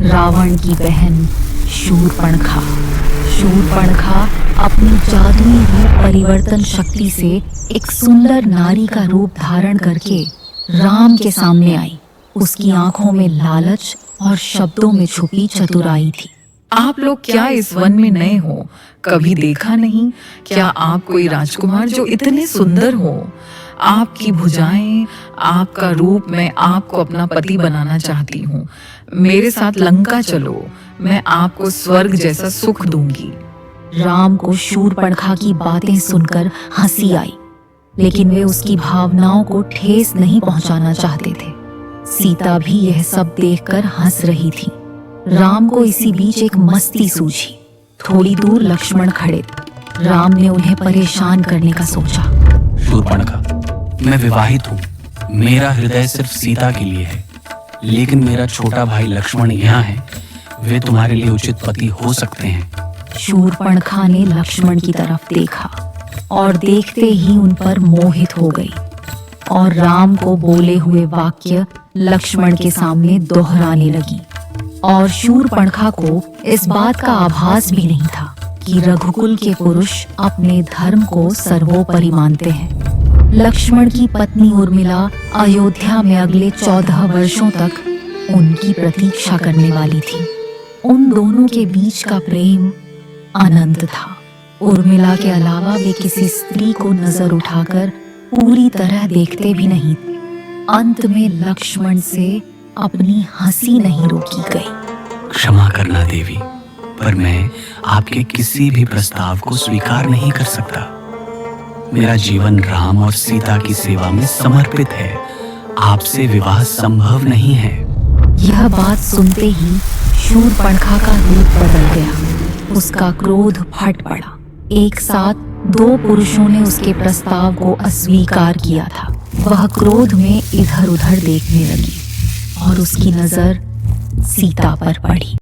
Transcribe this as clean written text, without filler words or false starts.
रावण की बहन शूर्पणखा। शूर्पणखा अपनी जादुई रूप परिवर्तन शक्ति से एक सुंदर नारी का रूप धारण करके राम के सामने आई। उसकी आंखों में लालच और शब्दों में छुपी चतुराई थी। आप लोग क्या इस वन में नए हो? कभी देखा नहीं क्या आप कोई राजकुमार जो इतने सुंदर हो? आपकी भुजाएं, आपका रूप, मैं आपको अपना पति बनाना चाहती हूँ। मेरे साथ लंका चलो, मैं आपको स्वर्ग जैसा सुख दूंगी। राम को शूर्पणखा की बातें सुनकर हंसी आई, लेकिन वे उसकी भावनाओं को ठेस नहीं पहुंचाना चाहते थे। सीता भी यह सब देखकर हंस रही थी। राम को इसी बीच एक मस्ती सूझी। थोड़ी दूर लक्ष्मण खड़े थे। राम ने उन्हें परेशान करने का सोचा। शूर्पणखा, मैं विवाहित हूँ। मेरा हृदय सिर्फ सीता के लिए है, लेकिन मेरा छोटा भाई लक्ष्मण यहाँ है। वे तुम्हारे लिए उचित पति हो सकते हैं। शूर्पणखा ने लक्ष्मण की तरफ देखा और देखते ही उन पर मोहित हो गई और राम को बोले हुए वाक्य लक्ष्मण के सामने दोहराने लगी। और शूर्पणखा को इस बात का आभास भी नहीं था कि रघुकुल के पुरुष अपने धर्म को सर्वोपरि मानते हैं। लक्ष्मण की पत्नी उर्मिला अयोध्या में अगले 14 वर्षों तक उनकी प्रतीक्षा करने वाली थी। उन दोनों के बीच का प्रेम अनंत था। उर्मिला के अलावा वे किसी स्त्री को नजर उठाकर पूरी तरह देखते भी नहीं। अंत में लक्ष्मण से अपनी हंसी नहीं रोकी गई। क्षमा करना देवी, पर मैं आपके किसी भी प्रस्ताव को स्वीकार नहीं कर सकता। मेरा जीवन राम और सीता की सेवा में समर्पित है। आपसे विवाह संभव नहीं है। यह बात सुनते ही शूर्पणखा का रूप बदल गया। उसका क्रोध फट पड़ा। एक साथ 2 पुरुषों ने उसके प्रस्ताव को अस्वीकार किया था। वह क्रोध में इधर उधर देखने लगी और उसकी नजर सीता पर पड़ी।